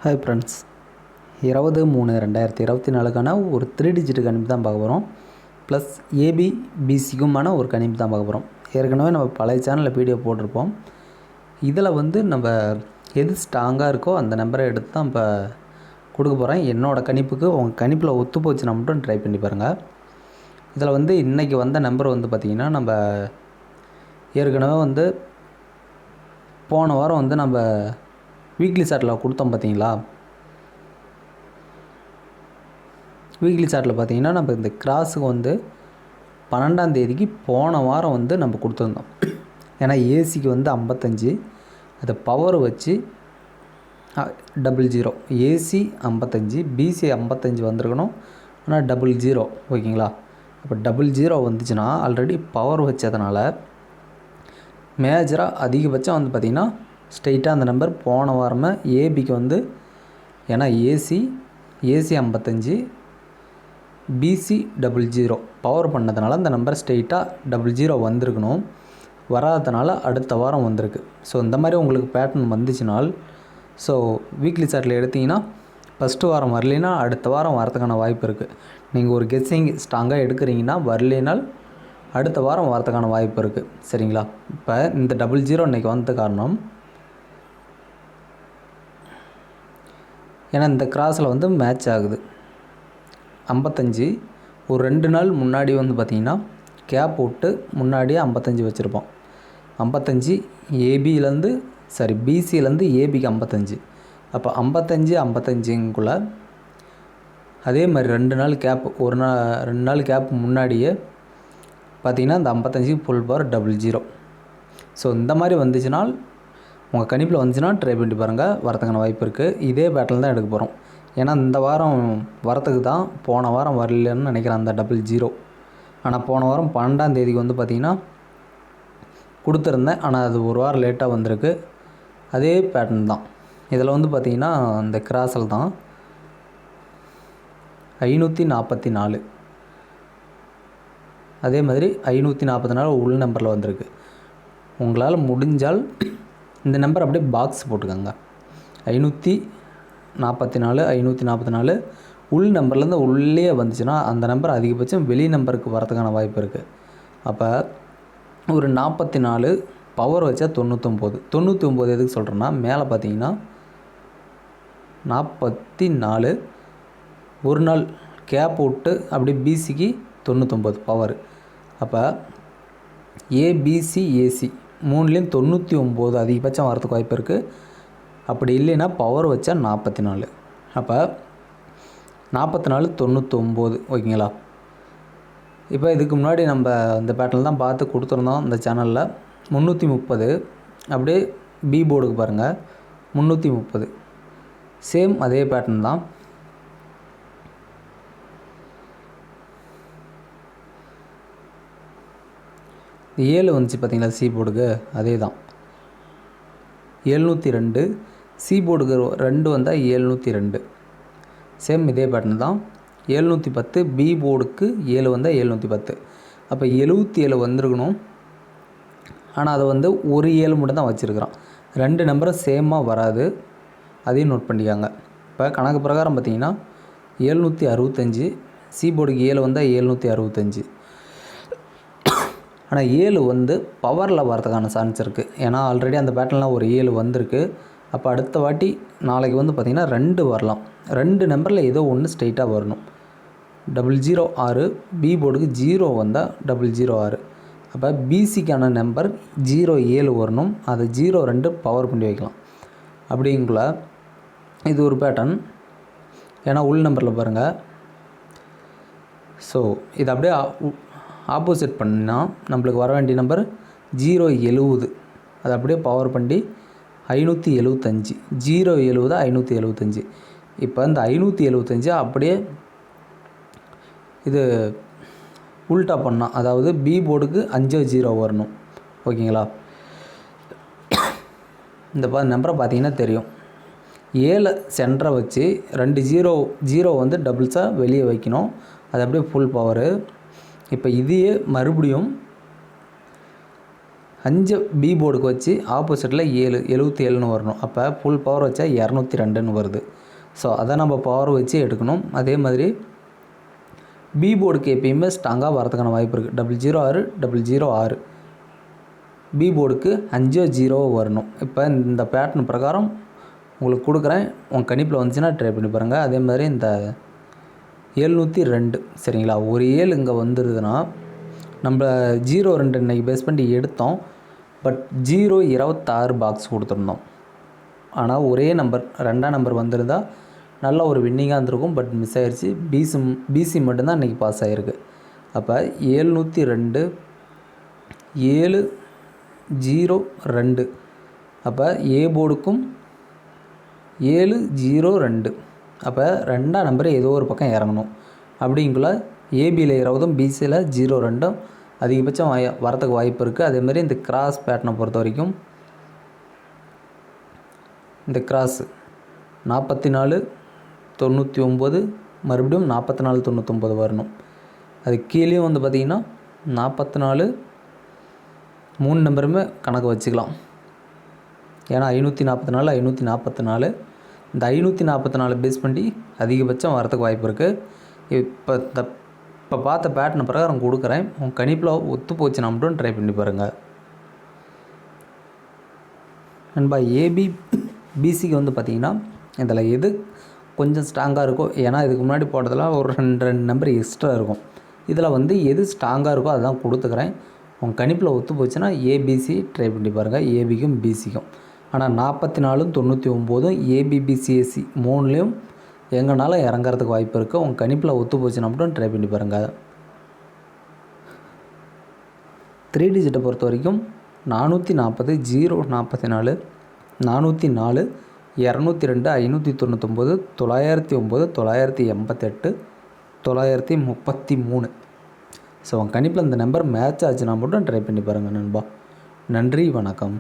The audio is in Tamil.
ஹாய் ஃப்ரெண்ட்ஸ், 20/3/2024க்கான ஒரு 3 டிஜிட் கணிப்பு தான் பார்க்க போகிறோம். ப்ளஸ் ஏபிபிசிக்குமான ஒரு கணிப்பு தான் பார்க்க போகிறோம். ஏற்கனவே நம்ம பழைய சேனலில் வீடியோ போட்டிருப்போம். இதில் நம்ம எது ஸ்ட்ராங்காக இருக்கோ அந்த நம்பரை எடுத்து தான் இப்போ கொடுக்க போகிறேன். என்னோடய கணிப்புக்கு உங்கள் கணிப்பில் ஒத்து போச்சுன்னா மட்டும் ட்ரை பண்ணி பாருங்கள். இதில் இன்றைக்கி வந்த நம்பர் பார்த்திங்கன்னா, நம்ம ஏற்கனவே போன வாரம் நம்ம வீக்லி சார்ட்டில் கொடுத்தோம் பார்த்தீங்களா. வீக்லி சார்ட்டில் பார்த்தீங்கன்னா நம்ம இந்த கிராஸுக்கு 12ஆம் தேதிக்கு போன வாரம் நம்ம கொடுத்துருந்தோம். ஏன்னா ஏசிக்கு 55, அதை பவர் வச்சு 00, ஏசி 55, பிசி 55 வந்திருக்கணும். ஆனால் 00, ஓகேங்களா. அப்போ 00 வந்துச்சுன்னா ஆல்ரெடி பவர் வச்சதுனால மேஜராக அதிகபட்சம் பார்த்திங்கன்னா ஸ்ட்ரெயிட்டாக அந்த நம்பர் போன வாரமே ஏபிக்கு ஏன்னா ஏசி 55, பிசி 00 பவர் பண்ணதுனால அந்த நம்பர் ஸ்ட்ரெயிட்டாக 00 வந்திருக்கணும். வராதனால அடுத்த வாரம் வந்திருக்கு. ஸோ இந்த மாதிரி உங்களுக்கு பேட்டர்ன் வந்துச்சுனால், ஸோ வீக்லி சார்ட்டில் எடுத்திங்கன்னா ஃபஸ்ட்டு வாரம் வரலைன்னா அடுத்த வாரம் வரதுக்கான வாய்ப்பு இருக்குது. நீங்கள் ஒரு கெஸ்ஸிங் ஸ்ட்ராங்காக எடுக்கிறீங்கன்னா வரலைனால் அடுத்த வாரம் வரதுக்கான வாய்ப்பு இருக்குது. சரிங்களா. இப்போ இந்த 00 இன்றைக்கி வந்த காரணம், ஏன்னா இந்த கிராஸில் மேட்ச் ஆகுது. 55 ஒரு 2 நாள் முன்னாடி பார்த்திங்கன்னா கேப் விட்டு முன்னாடியே 55 வச்சுருப்போம். 55 ஏபியிலேருந்து பிசியிலேருந்து ஏபிக்கு 55. அப்போ 55-55ங்குள்ளே அதே மாதிரி 2 நாள் கேப், 2 நாள் கேப் முன்னாடியே பார்த்திங்கன்னா இந்த 55 ஃபுல் பவர் 00. ஸோ இந்த மாதிரி வந்துச்சுனால் உங்கள் கணிப்பில் வந்துச்சுன்னா ட்ரை பண்ணி பாருங்கள், வரதுக்கான வாய்ப்பு இருக்குது. இதே பேட்டர்ன் தான் எடுக்க போகிறோம். ஏன்னா இந்த வாரம் வரத்துக்கு தான் போன வாரம் வரலன்னு நினைக்கிறேன் அந்த 00. ஆனால் போன வாரம் 12ஆம் தேதிக்கு பார்த்திங்கன்னா கொடுத்துருந்தேன். ஆனால் அது ஒரு வாரம் லேட்டாக வந்திருக்கு. அதே பேட்டர்ன் தான் இதில் பார்த்திங்கன்னா இந்த கிராஸில் தான் 544, அதே மாதிரி 544 உள் நம்பரில் வந்திருக்கு. உங்களால் முடிஞ்சால் இந்த நம்பர் அப்படியே பாக்ஸ் போட்டுக்கோங்க. 544 உள் நம்பர்லேருந்து உள்ளே வந்துச்சுன்னா அந்த நம்பர் அதிகபட்சம் வெளி நம்பருக்கு வரதுக்கான வாய்ப்பு இருக்குது. அப்போ ஒரு 44 பவர் வச்சா 99 எதுக்கு சொல்கிறேன்னா, மேலே பார்த்தீங்கன்னா 44 ஒரு நாள் கேப் விட்டு அப்படியே பிசிக்கு 99 பவர். அப்போ ஏபிசி ஏசி மூணுலேயும் 99 அதிகபட்சம் வரதுக்கு வாய்ப்பு இருக்குது. அப்படி இல்லைன்னா பவர் வச்சா 44. அப்போ 44 99, ஓகேங்களா. இப்போ இதுக்கு முன்னாடி நம்ம இந்த பேட்டர்ன் தான் பார்த்து கொடுத்துருந்தோம் இந்த சேனலில். 330 அப்படியே பி போர்டுக்கு பாருங்கள், 330 சேம் அதே பேட்டர்ன் தான். இது 7 வந்துச்சு பார்த்தீங்களா சி போர்டுக்கு, அதே தான் 702. சி போர்டுக்கு 2 வந்தால் 702, சேம் இதே பேட்டர்ன் தான். 710 பி போர்டுக்கு 7 வந்தால் 710. அப்போ 77 வந்திருக்கணும். ஆனால் அதை ஒரு 7 மட்டும் தான் வச்சுருக்குறான். 2 நம்பரும் சேமாக வராது, அதையும் நோட் பண்ணிக்காங்க. இப்போ கணக்கு பிரகாரம் பார்த்திங்கன்னா 765, சி போர்டுக்கு 7 வந்தால் 765. ஆனால் 7 பவரில் வரதுக்கான சான்ஸ் இருக்குது. ஏன்னா ஆல்ரெடி அந்த பேட்டர்னில் ஒரு 7 வந்திருக்கு. அப்போ அடுத்த வாட்டி நாளைக்கு பார்த்திங்கன்னா 2 வரலாம். 2 நம்பரில் ஏதோ ஒன்று ஸ்ட்ரெயிட்டாக வரணும். 006 பி போர்டுக்கு 0 வந்தால் 006. அப்போ பிசிக்கான நம்பர் 07 வரணும். அதை 02 பவர் பண்ணி வைக்கலாம். அப்படிங்குள்ள இது ஒரு பேட்டர்ன். ஏன்னா உள் நம்பரில் பாருங்கள். ஸோ இது அப்படியே ஆப்போசிட் பண்ணால் நம்மளுக்கு வர வேண்டிய நம்பர் 070. அதை அப்படியே பவர் பண்ணி 575, 070 575. இப்போ இந்த 575 அப்படியே இது உல்ட்டா பண்ணால், அதாவது பி போர்டுக்கு 50 வரணும், ஓகேங்களா. இந்த நம்பரை பார்த்தீங்கன்னா தெரியும். 7 சென்டரை வச்சு 2 0 டபுள்ஸாக வெளியே வைக்கணும். அது அப்படியே ஃபுல் பவரு. இப்போ இதையே மறுபடியும் 5 பி போர்டுக்கு வச்சு ஆப்போசிட்டில் 7 77ன்னு வரணும். அப்போ ஃபுல் பவர் வச்சா 202ன்னு வருது. ஸோ அதை நம்ம பவர் வச்சு எடுக்கணும். அதே மாதிரி பி போர்டுக்கு எப்பயுமே ஸ்ட்ராங்காக வரதுக்கான வாய்ப்பு இருக்குது. 006 006 பி போர்டுக்கு 5 0 வரணும். இப்போ இந்த பேட்டர்ன் பிரகாரம் உங்களுக்கு கொடுக்குறேன். உங்கள் கணிப்பில் வந்துச்சுன்னா ட்ரை பண்ணி பாருங்கள். அதே மாதிரி இந்த 702 சரிங்களா, ஒரு 7 இங்கே வந்துடுதுன்னா நம்ம 02 இன்றைக்கி பேஸ் பண்ணி எடுத்தோம். பட் 026 பாக்ஸ் கொடுத்துருந்தோம். ஆனால் ஒரே நம்பர் 2ஆம் நம்பர் வந்திருந்தால் நல்ல ஒரு வின்னிங்காக இருந்திருக்கும். பட் மிஸ் ஆயிடுச்சு. பிசி மட்டும்தான் இன்றைக்கி பாஸ் ஆகிருக்கு. அப்போ 702 702 அப்போ ஏ போர்டுக்கும் 702 அப்போ 2ஆம் நம்பர் ஏதோ ஒரு பக்கம் இறங்கணும். அப்படிங்குள்ள ஏபியில் 20 பிசியில் 02 அதிகபட்சம் வரத்துக்கு வாய்ப்பு இருக்குது. அதேமாதிரி இந்த கிராஸ் பேட்டர்னை பொறுத்த வரைக்கும் இந்த கிராஸு 44 99 மறுபடியும் 44 99 வரணும். அது கீழேயும் வந்து பார்த்திங்கன்னா 44 3 நம்பருமே கணக்கு வச்சுக்கலாம். ஏன்னா 544 544 இந்த 544 பேஸ் பண்ணி அதிகபட்சம் வரத்துக்கு வாய்ப்பு இருக்குது. இப்போ பார்த்த பேட்டர்ன் பிரகாரம் கொடுக்குறேன். உங்கள் கணிப்பில் ஒத்து போச்சுன்னா மட்டும் ட்ரை பண்ணி பாருங்கள். நண்பா ஏபி பிசிக்கு வந்து பார்த்திங்கன்னா இதில் எது கொஞ்சம் ஸ்ட்ராங்காக இருக்கும். ஏன்னா இதுக்கு முன்னாடி போட்டதெல்லாம் ஒரு 2 நம்பர் எக்ஸ்ட்ரா இருக்கும். இதில் வந்து எது ஸ்ட்ராங்காக இருக்கோ அதுதான் கொடுத்துக்கிறேன். உங்கள் கணிப்பில் ஒத்து போச்சுன்னா ஏபிசி ட்ரை பண்ணி பாருங்கள், ஏபிக்கும் பிசிக்கும். ஆனால் 44 99 ஏபிபிசிஎஸ்சி 3லேயும் எங்கேனாலும் இறங்குறதுக்கு வாய்ப்பு இருக்குது. உங்கள் கணிப்பில் ஒத்து போச்சுன்னா மட்டும் ட்ரை பண்ணி பாருங்கள். 3 டிஜிட்டை பொறுத்த வரைக்கும் 440 044 404 202 599 909 988 933. ஸோ உங்கள் கணிப்பில் இந்த நம்பர் மேட்ச் ஆச்சுன்னா மட்டும் ட்ரை பண்ணி பாருங்கள் நண்பா. நன்றி, வணக்கம்.